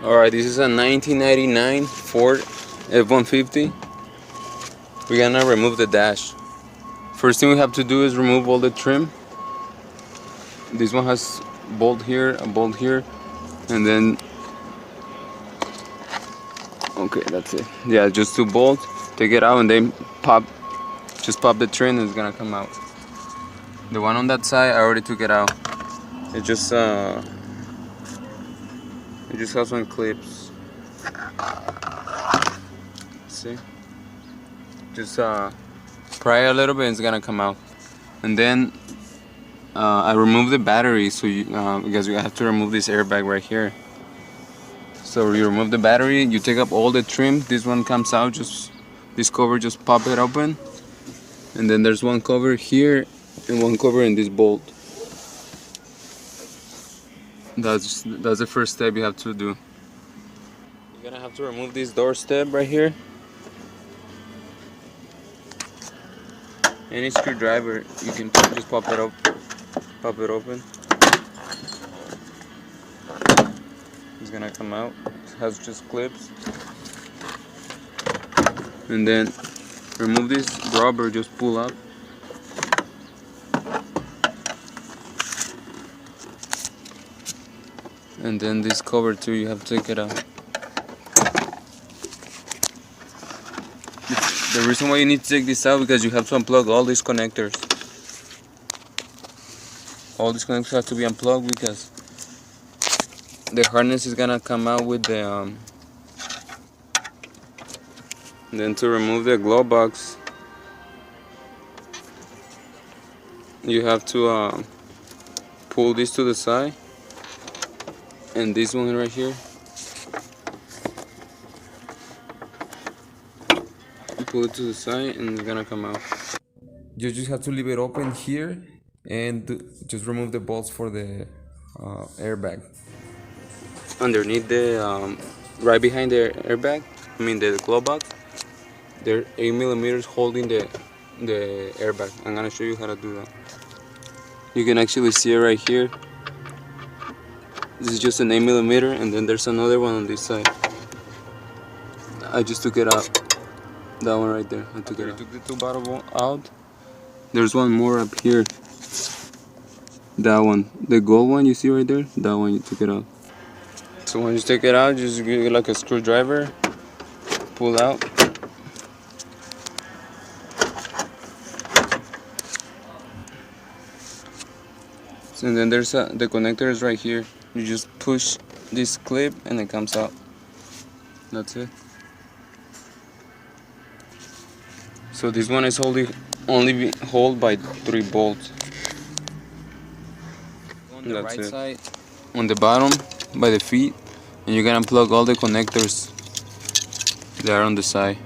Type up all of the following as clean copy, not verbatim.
Alright, this is a 1999 Ford F150. We're gonna remove the dash. First thing we have to do is remove all the trim. This one has bolt here, a bolt here, and then okay, that's it. Yeah, just 2 bolts. Take it out and then just pop the trim and it's gonna come out. The one on that side, I already took it out. It just has some clips. See? Just pry a little bit and it's gonna come out. And then I removed the battery, so because you have to remove this airbag right here. So you remove the battery, you take up all the trim. This one comes out, just this cover, just pop it open, and then there's one cover here and one cover in this bolt. That's the first step you have to do. You're gonna have to remove this door step right here. Any screwdriver, you can just pop it open. It's gonna come out. It has just clips. And then remove this rubber, just pull up. And then this cover too, you have to take it out. The reason why you need to take this out because you have to unplug all these connectors. All these connectors have to be unplugged because the harness is gonna come out with the then to remove the glove box, you have to pull this to the side, and this one right here, you pull it to the side and it's gonna come out. You just have to leave it open here and just remove the bolts for the airbag. Underneath the right behind the airbag, the glove box, there are 8mm holding the airbag. I'm gonna show you how to do that. You can actually see it right here. This is just an 8mm, and then there's another one on this side. I just took it out. That one right there. I took it out. Took the 2 bottle out. There's one more up here. That one, the gold one you see right there. That one you took it out. So when you take it out, just give it like a screwdriver. Pull out. And then there's the connector is right here. You just push this clip and it comes out. That's it. So this one is only held by 3 bolts. On the right side, on the bottom by the feet, and you're gonna plug all the connectors there on the side.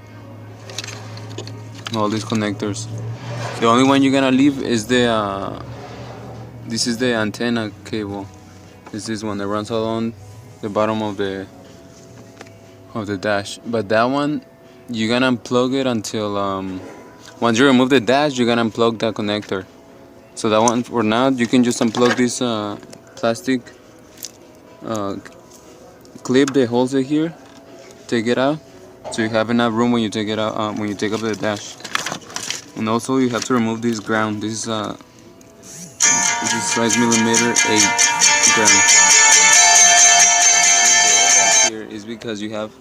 All these connectors. The only one you're gonna leave is the this is the antenna cable. It's this one that runs along the bottom of the dash. But that one, you're gonna unplug it until once you remove the dash, you're gonna unplug that connector. So that one, for now, you can just unplug this plastic clip that holds it here. Take it out, so you have enough room when you take it out when you take up the dash. And also, you have to remove this ground. This is 5mm 8 ground. Here is because you have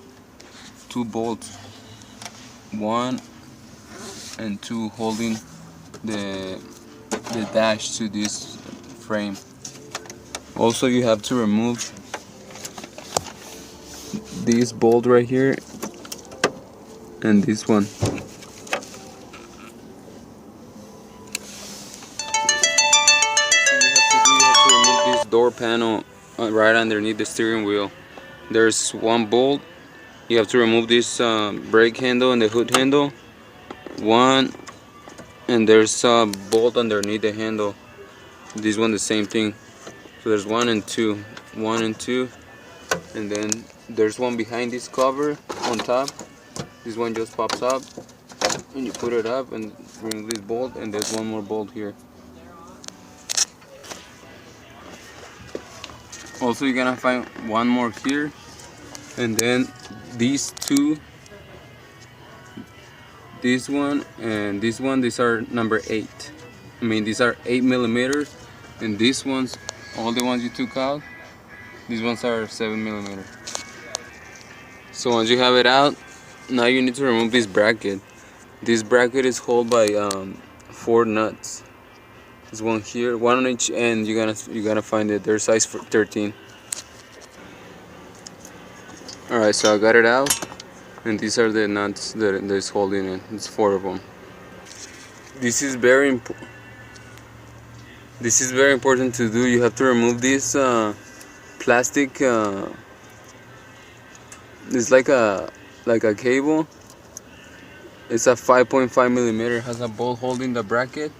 2 bolts, 1 and 2, holding the dash to this frame. Also, you have to remove this bolt right here and this one. Door panel right underneath the steering wheel. There's 1 bolt. You have to remove this brake handle and the hood handle. 1, and there's a bolt underneath the handle. This one the same thing. So there's 1 and 2, 1 and 2, and then there's one behind this cover on top. This one just pops up, and you put it up and remove this bolt, and there's 1 more bolt here. Also, you're gonna find 1 more here And then these two, this one and this one, these are number 8. I mean, these are 8 millimeters, and these ones, all the ones you took out, these ones are 7 millimeters. So once you have it out, now you need to remove this bracket. This bracket is held by 4 nuts. There's one here, one on each end. You're gonna find it. They're size 13. All right, so I got it out, and these are the nuts that is holding it. It's 4 of them. This is very important. This is very important to do. You have to remove this plastic. It's like a cable. It's a 5.5 millimeter. Has a bolt holding the bracket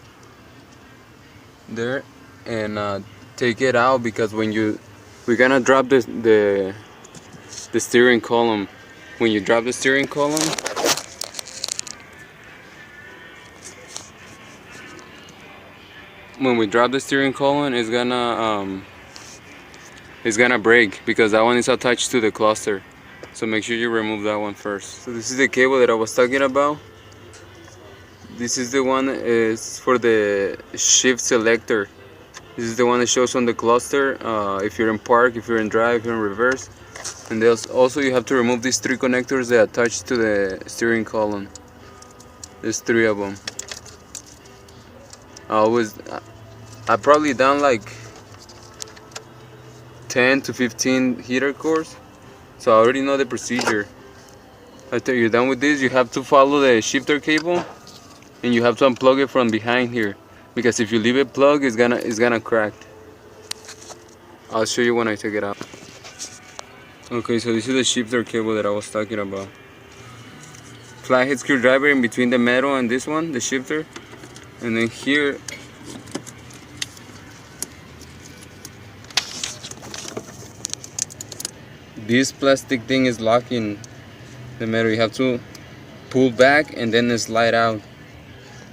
there, and take it out because when we're gonna drop the steering column. When you drop the steering column, it's gonna break because that one is attached to the cluster. So make sure you remove that one first. So this is the cable that I was talking about. This is the one is for the shift selector. This is the one that shows on the cluster if you're in park, if you're in drive, if you're in reverse. And also you have to remove these 3 connectors that attach to the steering column. There's 3 of them. I probably done like 10 to 15 heater cores, so I already know the procedure. After you're done with this, you have to follow the shifter cable, and you have to unplug it from behind here, because if you leave it plugged, it's gonna crack. I'll show you when I take it out. Okay, so this is the shifter cable that I was talking about. Flathead screwdriver in between the metal and this one, the shifter, and then here this plastic thing is locking the metal. You have to pull back and then slide out.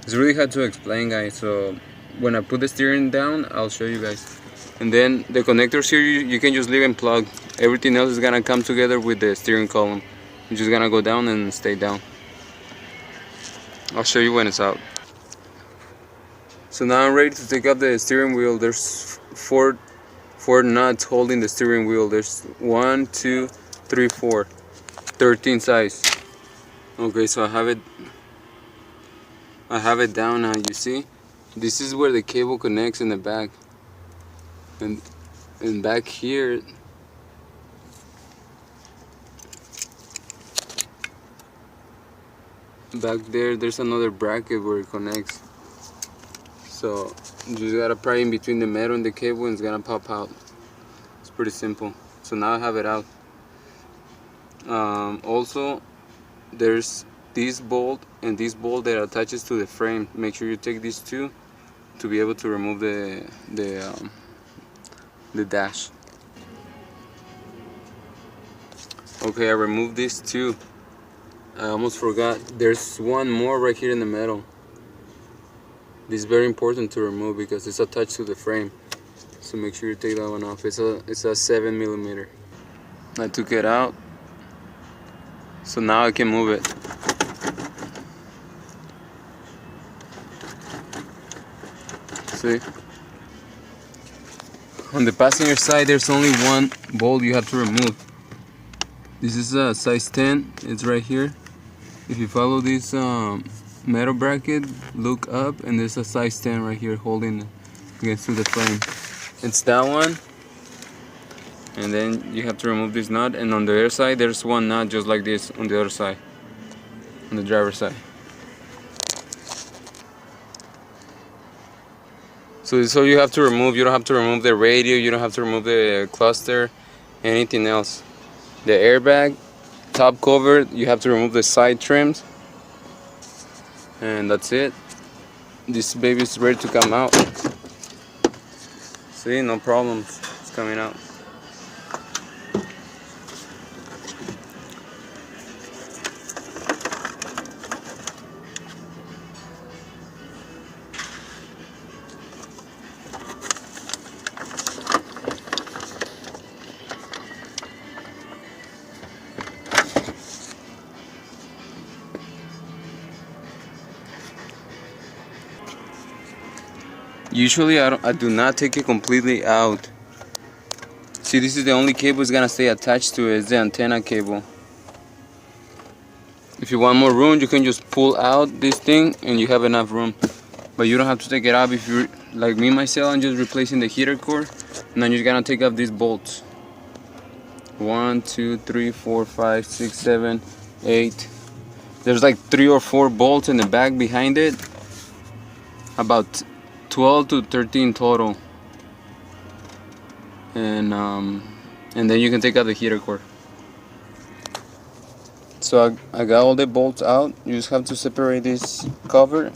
It's really hard to explain, guys, so when I put the steering down, I'll show you guys. And then the connectors here, you can just leave them plugged. Everything else is gonna come together with the steering column. You're just gonna go down and stay down. I'll show you when it's out. So now I'm ready to take up the steering wheel. There's four nuts holding the steering wheel. There's 1, 2, 3, 4, 13 size. Okay, so I have it down now. You see, this is where the cable connects in the back, and back here there's another bracket where it connects. So you just gotta pry in between the metal and the cable, and it's gonna pop out. It's pretty simple. So now I have it out. Also, there's this bolt and this bolt that attaches to the frame. Make sure you take these two to be able to remove the dash. Okay, I removed these two. I almost forgot. There's one more right here in the middle. This is very important to remove because it's attached to the frame. So make sure you take that one off. It's a 7 millimeter. I took it out. So now I can move it. See? On the passenger side, there's only one bolt you have to remove. This is a size 10. It's right here. If you follow this metal bracket, look up, and there's a size 10 right here holding against the frame. It's that one. And then you have to remove this nut, and on the other side there's one nut just like this on the other side, on the driver's side. So this is all you have to remove. You don't have to remove the radio, you don't have to remove the cluster, anything else. The airbag, top cover, you have to remove the side trims, and that's it. This baby is ready to come out. See, no problems, it's coming out. Usually I do not take it completely out. See, this is the only cable that's gonna stay attached to it. It's the antenna cable. If you want more room, you can just pull out this thing and you have enough room. But you don't have to take it out. If you're like me myself, I'm just replacing the heater core, and then you're gonna take off these bolts. 1, 2, 3, 4, 5, 6, 7, 8. There's like 3 or 4 bolts in the back behind it. About 12 to 13 total. And then you can take out the heater core. So I got all the bolts out. You just have to separate this cover.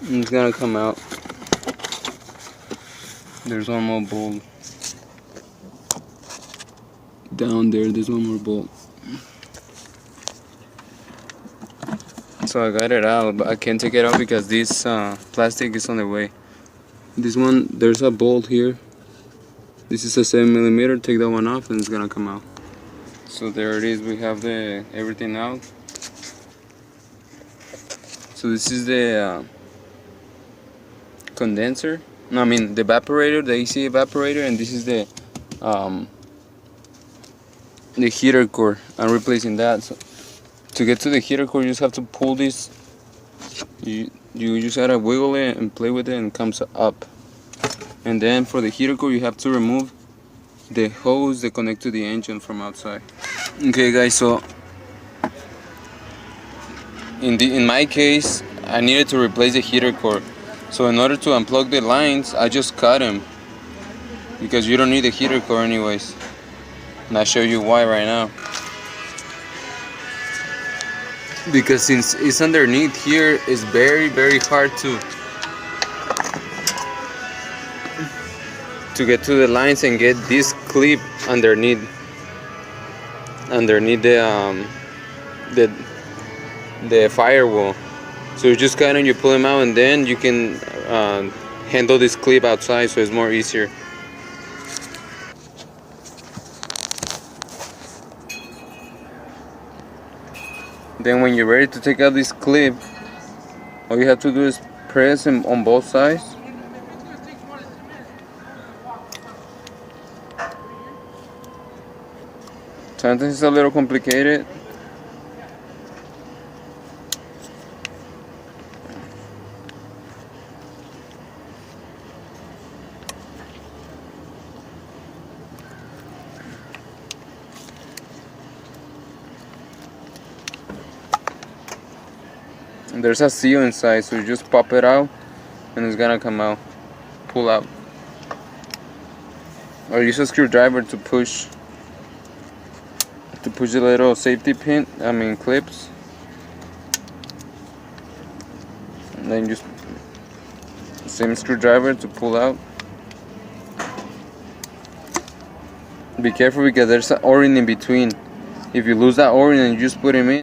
And it's gonna come out. There's one more bolt. Down there, there's one more bolt. So I got it out, but I can't take it out because this plastic is on the way. This one, there's a bolt here. This is a 7mm. Take that one off and it's gonna come out. So there it is. We have the everything out. So this is the condenser. No, I mean the evaporator, the AC evaporator, and this is the heater core. I'm replacing that. So to get to the heater core, you just have to pull this. You just gotta wiggle it and play with it, and it comes up. And then for the heater core, you have to remove the hose that connect to the engine from outside. Okay, guys. So in my case, I needed to replace the heater core. So in order to unplug the lines, I just cut them because you don't need the heater core anyways. And I'll show you why right now. Because since it's underneath here, it's very, very hard to get to the lines and get this clip underneath the firewall. So you just cut and you pull them out, and then you can handle this clip outside, so it's more easier. Then when you're ready to take out this clip, all you have to do is press them on both sides. Sometimes it's a little complicated. And there's a seal inside, so you just pop it out and it's gonna come out, pull out. Or use a screwdriver to push the little safety pin, clips. And then just same screwdriver to pull out. Be careful because there's an O-ring in between. If you lose that O-ring and you just put him in,